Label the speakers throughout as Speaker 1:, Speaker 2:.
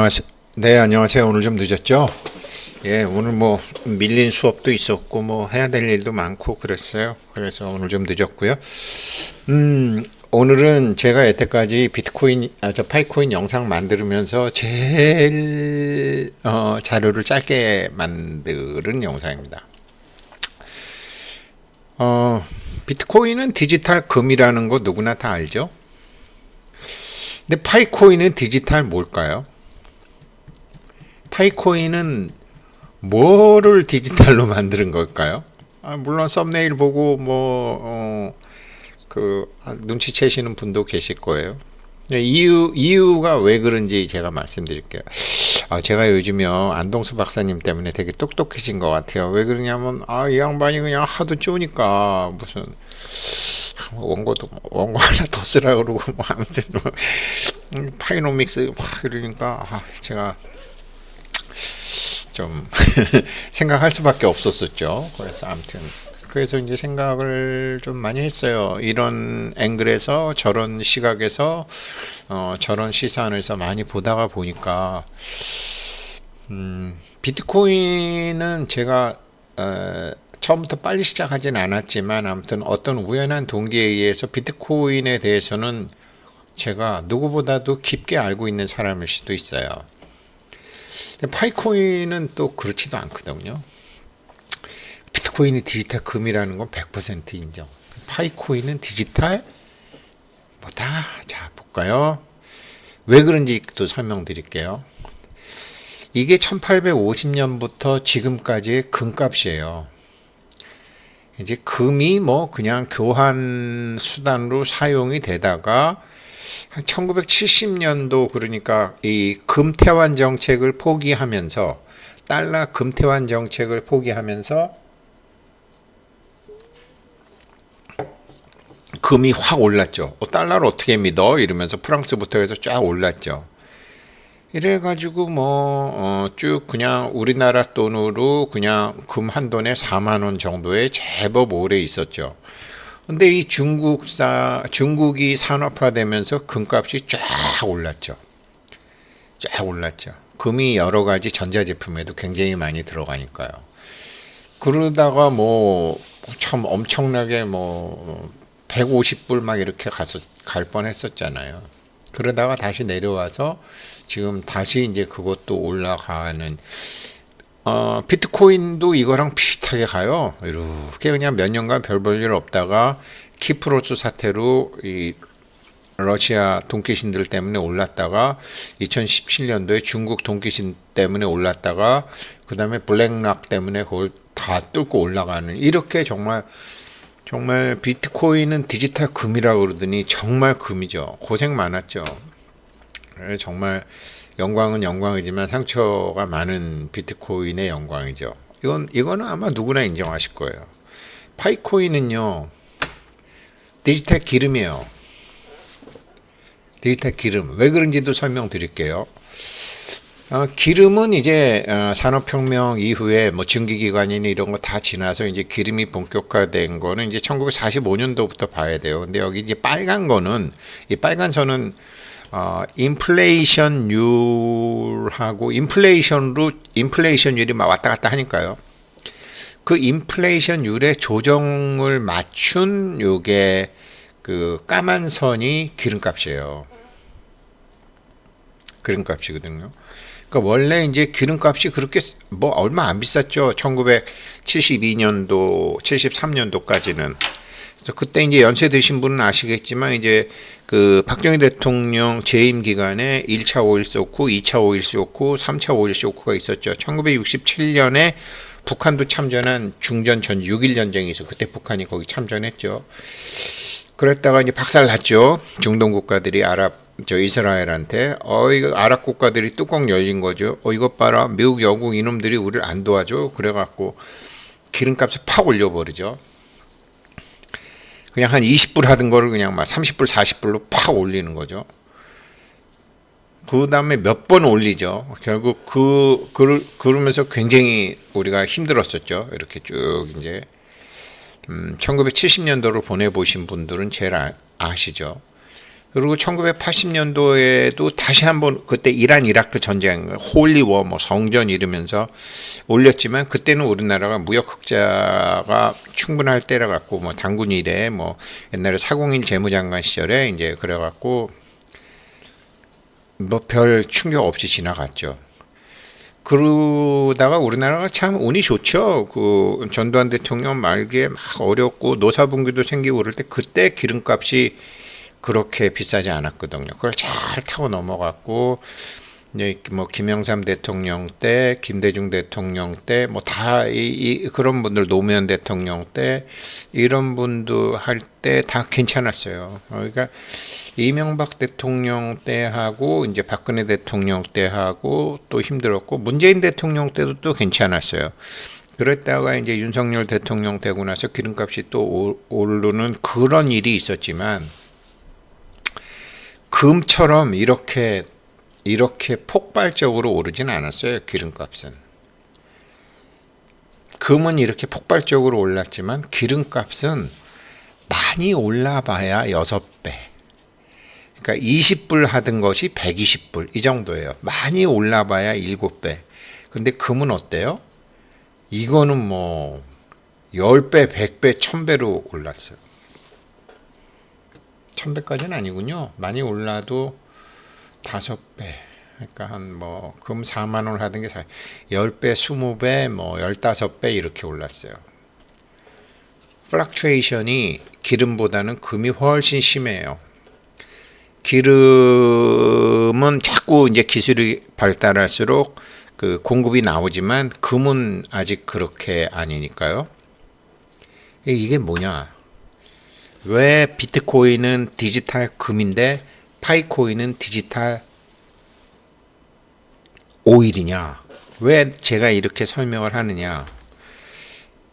Speaker 1: 안녕하세요. 네, 안녕하세요. 오늘 좀 늦었죠? 예, 오늘 뭐 밀린 수업도 있었고 뭐 해야 될 일도 많고 그랬어요. 그래서 오늘 좀 늦었고요. 오늘은 제가 여태까지 파이코인 영상 만들면서 제일 자료를 짧게 만드는 영상입니다. 비트코인은 디지털 금이라는 거 누구나 다 알죠? 근데 파이코인은 디지털 뭘까요? 파이코인은 뭐를 디지털로 만드는 걸까요? 물론 썸네일 보고 눈치채시는 분도 계실 거예요. 이유가 왜 그런지 제가 말씀드릴게요. 제가 요즘요 안동수 박사님 때문에 되게 똑똑해진 것 같아요. 왜 그러냐면 이 양반이 그냥 하도 쪼니까 무슨 원고 하나 더 쓰라 그러고 뭐 아무튼 파이노믹스 막 그러니까 제가 좀 생각할 수밖에 없었었죠. 그래서 아무튼 그래서 이제 생각을 좀 많이 했어요. 이런 앵글에서 저런 시각에서 저런 시선에서 많이 보다가 보니까 비트코인은 제가 처음부터 빨리 시작하진 않았지만 아무튼 어떤 우연한 동기에 의해서 비트코인에 대해서는 제가 누구보다도 깊게 알고 있는 사람일 수도 있어요. 근데 파이코인은 또 그렇지도 않거든요. 비트코인이 디지털 금이라는 건 100% 인정. 파이코인은 디지털 뭐다? 자, 볼까요? 왜 그런지 또 설명드릴게요. 이게 1850년부터 지금까지의 금값이에요. 이제 금이 뭐 그냥 교환 수단으로 사용이 되다가 한 1970년도 그러니까 이 금태환 정책을 포기하면서 달러 금태환 정책을 포기하면서 금이 확 올랐죠. 달러를 어떻게 믿어? 이러면서 프랑스부터 해서 쫙 올랐죠. 이래가지고 쭉 그냥 우리나라 돈으로 그냥 금 한 돈에 4만 원 정도에 제법 오래 있었죠. 근데 이 중국이 산업화되면서 금값이 쫙 올랐죠. 쫙 올랐죠. 금이 여러 가지 전자제품에도 굉장히 많이 들어가니까요. 그러다가 참 엄청나게 150불 막 이렇게 갈 뻔했었잖아요. 그러다가 다시 내려와서 지금 다시 이제 그것도 올라가는 비트코인도 이거랑 비슷하게 가요. 이렇게 그냥 몇 년간 별 볼 일 없다가 키프로스 사태로 이 러시아 돈키신들 때문에 올랐다가 2017년도에 중국 돈키신 때문에 올랐다가 그 다음에 블랙락 때문에 그걸 다 뚫고 올라가는 이렇게 정말 비트코인은 디지털 금이라고 그러더니 정말 금이죠. 고생 많았죠. 정말 영광은 영광이지만 상처가 많은 비트코인의 영광이죠. 이거는 아마 누구나 인정하실 거예요. 파이코인은요 디지털 기름이에요. 디지털 기름. 왜 그런지도 설명드릴게요. 기름은 이제 산업혁명 이후에 증기기관이나 이런 거 다 지나서 이제 기름이 본격화된 거는 이제 1945년도부터 봐야 돼요. 근데 여기 이제 빨간 거는 이 빨간 선은 인플레이션율하고 인플레이션율이 막 왔다 갔다 하니까요. 그 인플레이션율의 조정을 맞춘 요게 그 까만 선이 기름값이에요. 기름값이거든요. 그러니까 원래 이제 기름값이 그렇게 얼마 안 비쌌죠. 1972년도, 73년도까지는. 그래서 그때 이제 연세 드신 분은 아시겠지만 이제 그 박정희 대통령 재임 기간에 1차 오일 쇼크, 2차 오일 쇼크, 3차 오일 쇼크가 있었죠. 1967년에 북한도 참전한 중전 전 6.1 전쟁이 있어. 그때 북한이 거기 참전했죠. 그랬다가 이제 박살났죠. 중동 국가들이 이스라엘한테 이거 아랍 국가들이 뚜껑 열린 거죠. 이것 봐라. 미국, 영국 이놈들이 우리를 안 도와줘. 그래갖고 기름값을 팍 올려버리죠. 그냥 한 20불 하던 거를 그냥 막 30불, 40불로 팍 올리는 거죠. 그 다음에 몇 번 올리죠. 결국 그러면서 굉장히 우리가 힘들었었죠. 이렇게 쭉 이제 1970년도를 보내보신 분들은 제일 아시죠. 그리고 1980년도에도 다시 한번 그때 이란 이라크 전쟁 홀리워 뭐 성전 이러면서 올렸지만 그때는 우리나라가 무역 흑자가 충분할 때라 갖고 뭐 당군 이래 뭐 옛날에 401 재무장관 시절에 이제 그래 갖고 뭐 별 충격 없이 지나갔죠. 그러다가 우리나라가 참 운이 좋죠. 그 전두환 대통령 말기에 막 어렵고 노사분규도 생기고 그럴 때 그때 기름값이 그렇게 비싸지 않았거든요. 그걸 잘 타고 넘어갔고 이제 뭐 김영삼 대통령 때, 김대중 대통령 때, 뭐 다 그런 분들 노무현 대통령 때 이런 분들 할 때 다 괜찮았어요. 그러니까 이명박 대통령 때 하고 이제 박근혜 대통령 때 하고 또 힘들었고 문재인 대통령 때도 또 괜찮았어요. 그랬다가 이제 윤석열 대통령 되고 나서 기름값이 또 오르는 그런 일이 있었지만 금처럼 이렇게 폭발적으로 오르진 않았어요. 기름값은. 금은 이렇게 폭발적으로 올랐지만 기름값은 많이 올라봐야 6배. 그러니까 20불 하던 것이 120불 이 정도예요. 많이 올라봐야 7배. 근데 금은 어때요? 이거는 뭐 10배, 100배, 1000배로 올랐어요. 1000배까지는 아니군요. 많이 올라도 5배. 그러니까 한 뭐 금 4만 원 하던 게 10배, 20배, 뭐 15배 이렇게 올랐어요. 플럭추에이션이 기름보다는 금이 훨씬 심해요. 기름은 자꾸 이제 기술이 발달할수록 그 공급이 나오지만 금은 아직 그렇게 아니니까요. 이게 뭐냐? 왜 비트코인은 디지털 금인데 파이코인은 디지털 오일이냐? 왜 제가 이렇게 설명을 하느냐?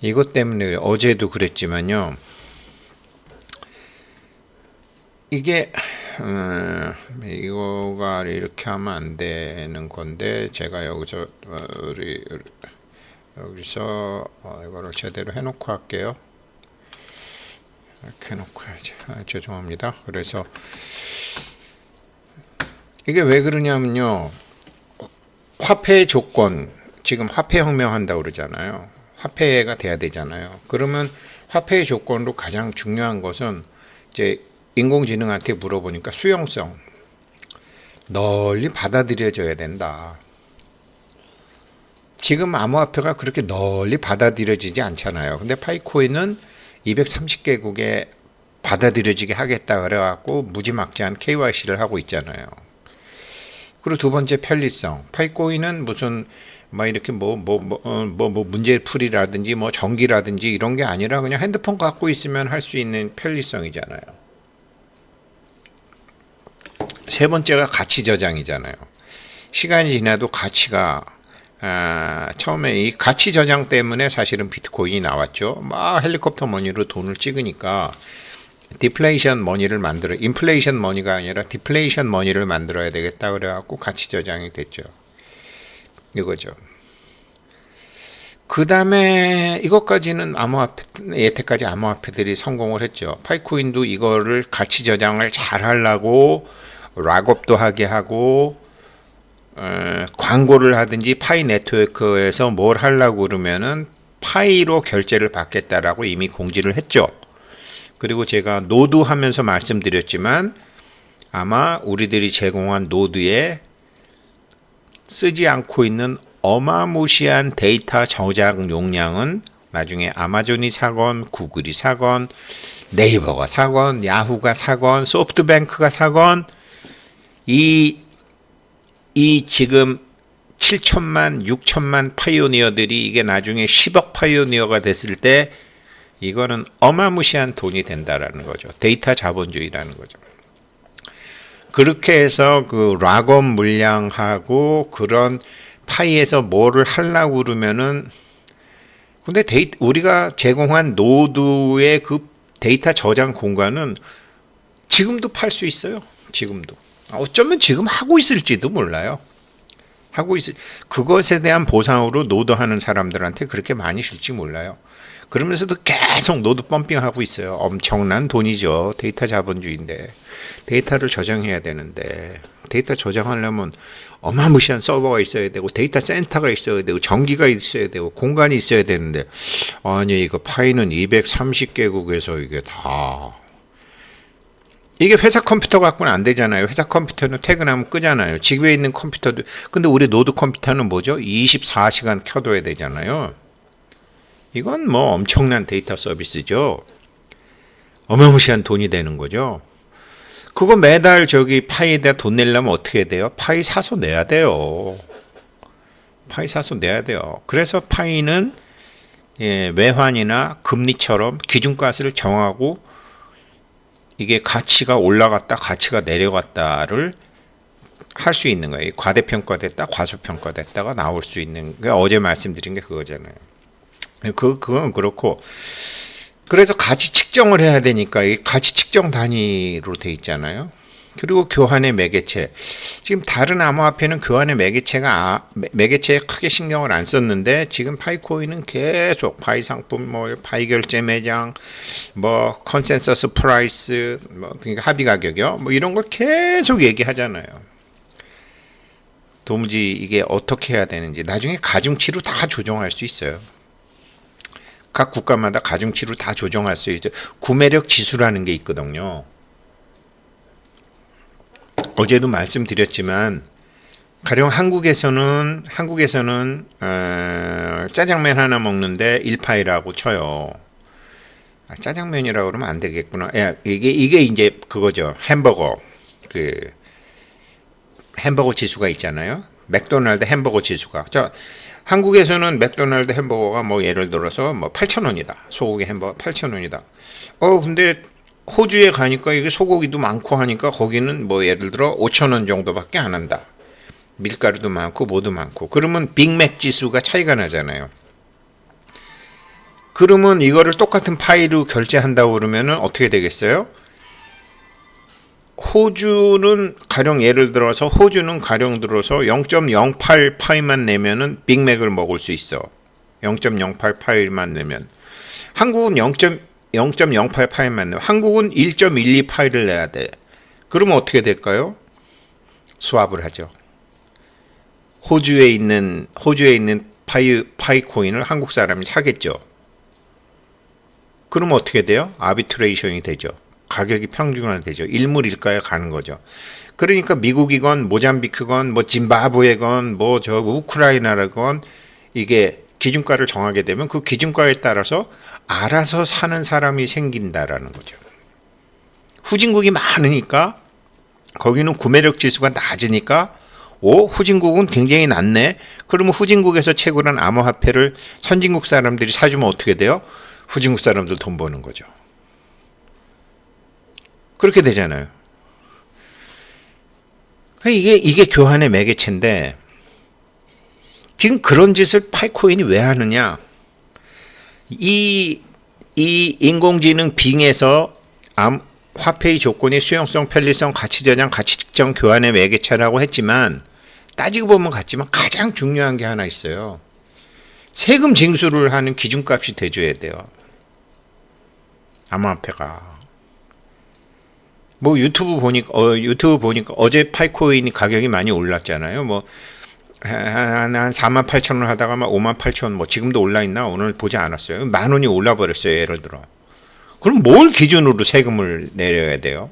Speaker 1: 이것 때문에 어제도 그랬지만요. 이게 이거가 이렇게 하면 안 되는 건데 제가 여기서 여기서 이거를 제대로 해놓고 할게요. 이렇게 해놓고 해야지. 죄송합니다. 그래서 이게 왜 그러냐면요. 화폐 조건 지금 화폐 혁명 한다고 그러잖아요. 화폐가 돼야 되잖아요. 그러면 화폐의 조건으로 가장 중요한 것은 이제 인공지능한테 물어보니까 수용성, 널리 받아들여져야 된다. 지금 암호화폐가 그렇게 널리 받아들여지지 않잖아요. 근데 파이코인은 230개국에 받아들여지게 하겠다 그래갖고 무지막지한 KYC를 하고 있잖아요. 그리고 두 번째 편리성. 파이코인은 무슨 막 이렇게 뭐 문제풀이라든지 뭐 전기라든지 이런 게 아니라 그냥 핸드폰 갖고 있으면 할 수 있는 편리성이잖아요. 세 번째가 가치 저장이잖아요. 시간이 지나도 가치가 처음에 이 가치 저장 때문에 사실은 비트코인이 나왔죠. 막 헬리콥터 머니로 돈을 찍으니까 디플레이션 머니를 만들어 인플레이션 머니가 아니라 디플레이션 머니를 만들어야 되겠다 그래갖고 가치 저장이 됐죠. 이거죠. 그 다음에 이것까지는 여태까지 암호화폐들이 성공을 했죠. 파이코인도 이거를 가치 저장을 잘 하려고 락업도 하게 하고 광고를 하든지 파이 네트워크에서 뭘 하려고 그러면은 파이로 결제를 받겠다라고 이미 공지를 했죠. 그리고 제가 노드 하면서 말씀드렸지만 아마 우리들이 제공한 노드에 쓰지 않고 있는 어마무시한 데이터 저장 용량은 나중에 아마존이 사건, 구글이 사건, 네이버가 사건, 야후가 사건, 소프트뱅크가 사건 이 지금 7천만, 6천만 파이오니어들이 이게 나중에 10억 파이오니어가 됐을 때 이거는 어마무시한 돈이 된다라는 거죠. 데이터 자본주의라는 거죠. 그렇게 해서 그 락업 물량하고 그런 파이에서 뭐를 하려고 그러면은 근데 우리가 제공한 노드의 그 데이터 저장 공간은 지금도 팔 수 있어요. 지금도. 어쩌면 지금 하고 있을지도 몰라요. 그것에 대한 보상으로 노드하는 사람들한테 그렇게 많이 줄지 몰라요. 그러면서도 계속 노드 펌핑하고 있어요. 엄청난 돈이죠. 데이터 자본주의인데 데이터를 저장해야 되는데 데이터 저장하려면 어마무시한 서버가 있어야 되고 데이터 센터가 있어야 되고 전기가 있어야 되고 공간이 있어야 되는데 아니 이거 파이는 230개국에서 이게 회사 컴퓨터 갖고는 안 되잖아요. 회사 컴퓨터는 퇴근하면 끄잖아요. 집에 있는 컴퓨터도 근데 우리 노드 컴퓨터는 뭐죠? 24시간 켜둬야 되잖아요. 이건 뭐 엄청난 데이터 서비스죠. 어마무시한 돈이 되는 거죠. 그거 매달 저기 파이에다 돈 내려면 어떻게 돼요? 파이 사서 내야 돼요. 파이 사서 내야 돼요. 그래서 파이는 외환이나 금리처럼 기준가를 정하고 이게 가치가 올라갔다 가치가 내려갔다를 할 수 있는 거예요. 과대평가됐다 과소평가됐다가 나올 수 있는 게 어제 말씀드린 게 그거잖아요. 그건 그렇고 그래서 가치 측정을 해야 되니까 이 가치 측정 단위로 돼 있잖아요. 그리고 교환의 매개체. 지금 다른 암호화폐는 교환의 매개체에 크게 신경을 안 썼는데 지금 파이코인은 계속 파이 상품, 뭐 파이 결제 매장, 뭐 컨센서스 프라이스, 뭐 그러니까 합의 가격이요. 뭐 이런 걸 계속 얘기하잖아요. 도무지 이게 어떻게 해야 되는지 나중에 가중치로 다 조정할 수 있어요. 각 국가마다 가중치로 다 조정할 수 있죠. 구매력 지수라는 게 있거든요. 어제도 말씀드렸지만 가령 한국에서는 짜장면 하나 먹는데 1파이라고 쳐요. 짜장면이라고 그러면 안 되겠구나. 이게 이제 그거죠. 햄버거 햄버거 지수가 있잖아요. 맥도날드 햄버거 지수가. 한국에서는 맥도날드 햄버거가 뭐 예를 들어서 뭐 8,000원이다. 소고기 햄버거 8,000원이다. 근데 호주에 가니까 이게 소고기도 많고 하니까 거기는 뭐 예를 들어 5,000원 정도밖에 안 한다. 밀가루도 많고 뭐도 많고. 그러면 빅맥 지수가 차이가 나잖아요. 그러면 이거를 똑같은 파이로 결제한다고 그러면은 어떻게 되겠어요? 호주는 가령 0.08 파이만 내면은 빅맥을 먹을 수 있어. 0.08 파이만 내면. 한국은 0.08 파이만 내면 한국은 1.12 파이를 내야 돼. 그러면 어떻게 될까요? 스왑을 하죠. 호주에 있는 파이 코인을 한국 사람이 사겠죠. 그러면 어떻게 돼요? 아비트레이션이 되죠. 가격이 평균화되죠. 일물일가에 가는 거죠. 그러니까 미국이건 모잠비크건 뭐 짐바브웨건 뭐 저 우크라이나라건 이게 기준가를 정하게 되면 그 기준가에 따라서 알아서 사는 사람이 생긴다라는 거죠. 후진국이 많으니까 거기는 구매력 지수가 낮으니까 후진국은 굉장히 낮네. 그러면 후진국에서 채굴한 암호화폐를 선진국 사람들이 사주면 어떻게 돼요? 후진국 사람들 돈 버는 거죠. 그렇게 되잖아요. 이게 교환의 매개체인데 지금 그런 짓을 파이코인이 왜 하느냐? 이 인공지능 빙에서 화폐의 조건이 수용성, 편리성, 가치 저장, 가치 측정, 교환의 매개체라고 했지만 따지고 보면 같지만 가장 중요한 게 하나 있어요. 세금 징수를 하는 기준값이 돼줘야 돼요. 암호화폐가. 뭐 유튜브 보니까 어제 파이코인 가격이 많이 올랐잖아요. 뭐 한 48,000원 하다가 막 58,000원 뭐 지금도 올라 있나 오늘 보지 않았어요. 10,000원이 올라 버렸어요. 예를 들어. 그럼 뭘 기준으로 세금을 내려야 돼요?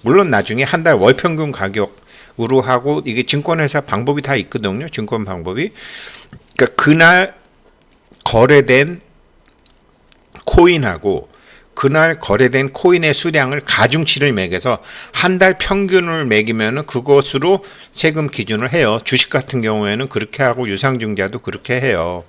Speaker 1: 물론 나중에 한 달 월 평균 가격으로 하고 이게 증권회사 방법이 다 있거든요. 증권 방법이. 그러니까 그날 거래된 코인하고 그날 거래된 코인의 수량을 가중치를 매겨서 한 달 평균을 매기면 그것으로 세금 기준을 해요. 주식 같은 경우에는 그렇게 하고 유상증자도 그렇게 해요.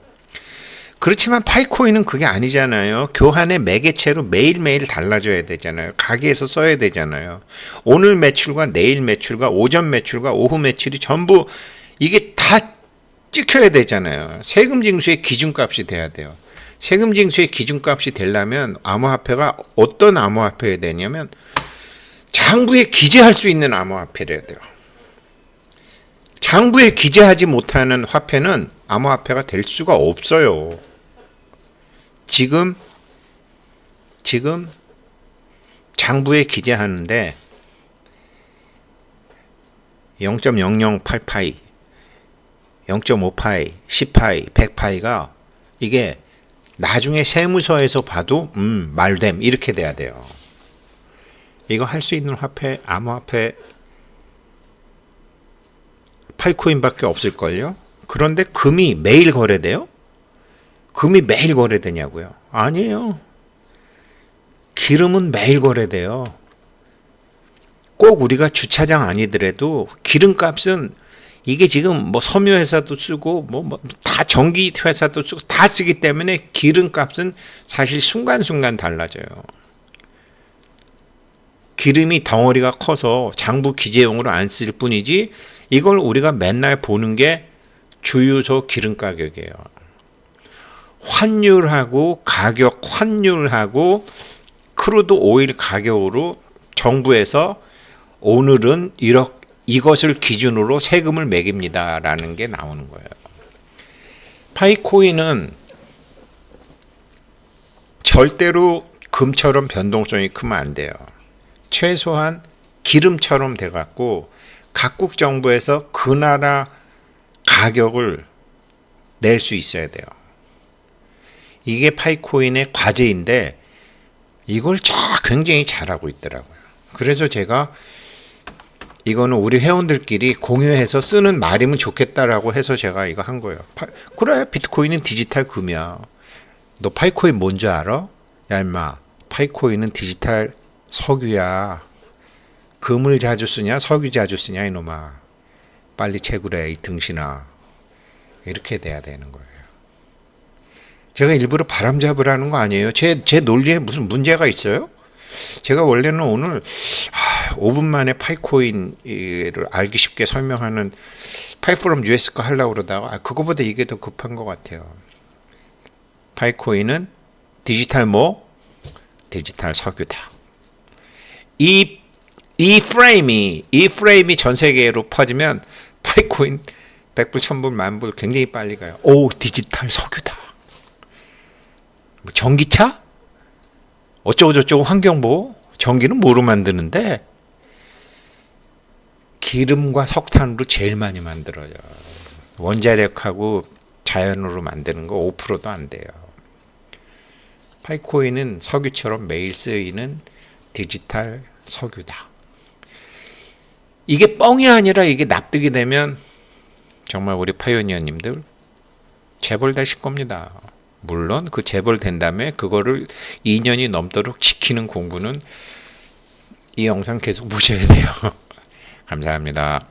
Speaker 1: 그렇지만 파이코인은 그게 아니잖아요. 교환의 매개체로 매일매일 달라져야 되잖아요. 가게에서 써야 되잖아요. 오늘 매출과 내일 매출과 오전 매출과 오후 매출이 전부 이게 다 찍혀야 되잖아요. 세금 징수의 기준값이 돼야 돼요. 세금 징수의 기준값이 되려면 암호화폐가 어떤 암호화폐가 되냐면 장부에 기재할 수 있는 암호화폐를 해야 돼요. 장부에 기재하지 못하는 화폐는 암호화폐가 될 수가 없어요. 지금 장부에 기재하는데 0.0088, 0.5파이, 10파이, 100파이가 이게 나중에 세무서에서 봐도 말됨 이렇게 돼야 돼요. 이거 할 수 있는 화폐, 암호화폐 파이코인밖에 없을걸요. 그런데 금이 매일 거래돼요? 금이 매일 거래되냐고요? 아니에요. 기름은 매일 거래돼요. 꼭 우리가 주차장 아니더라도 기름값은 이게 지금 뭐 섬유회사도 쓰고 뭐 다 전기회사도 쓰고 다 쓰기 때문에 기름값은 사실 순간순간 달라져요. 기름이 덩어리가 커서 장부 기재용으로 안 쓸 뿐이지 이걸 우리가 맨날 보는 게 주유소 기름 가격이에요. 환율하고 가격 환율하고 크루드 오일 가격으로 정부에서 오늘은 이것을 기준으로 세금을 매깁니다라는 게 나오는 거예요. 파이코인은 절대로 금처럼 변동성이 크면 안 돼요. 최소한 기름처럼 돼갖고 각국 정부에서 그 나라 가격을 낼 수 있어야 돼요. 이게 파이코인의 과제인데 이걸 굉장히 잘하고 있더라고요. 그래서 제가 이거는 우리 회원들끼리 공유해서 쓰는 말이면 좋겠다라고 해서 제가 이거 한 거예요. 그래, 비트코인은 디지털 금이야. 너 파이코인 뭔지 알아? 야 임마, 파이코인은 디지털 석유야. 금을 자주 쓰냐 석유 자주 쓰냐 이놈아. 빨리 채굴해 이 등신아. 이렇게 돼야 되는 거예요. 제가 일부러 바람 잡으라는 거 아니에요. 제 논리에 무슨 문제가 있어요? 제가 원래는 오늘 5분 만에 파이코인을 알기 쉽게 설명하는 파이 from US 거 하려고 그러다가 그거보다 이게 더 급한 것 같아요. 파이코인은 디지털 디지털 석유다. 이 프레임이 전 세계로 퍼지면 파이코인 100불, 1000불, 만불 굉장히 빨리 가요. 오, 디지털 석유다. 전기차? 어쩌고저쩌고 환경보호? 전기는 뭐로 만드는데? 기름과 석탄으로 제일 많이 만들어요. 원자력하고 자연으로 만드는 거 5%도 안 돼요. 파이코인은 석유처럼 매일 쓰이는 디지털 석유다. 이게 뻥이 아니라 이게 납득이 되면 정말 우리 파이오니어님들 재벌 되실 겁니다. 물론 그 재벌 된 다음에 그거를 2년이 넘도록 지키는 공부는 이 영상 계속 보셔야 돼요. 감사합니다.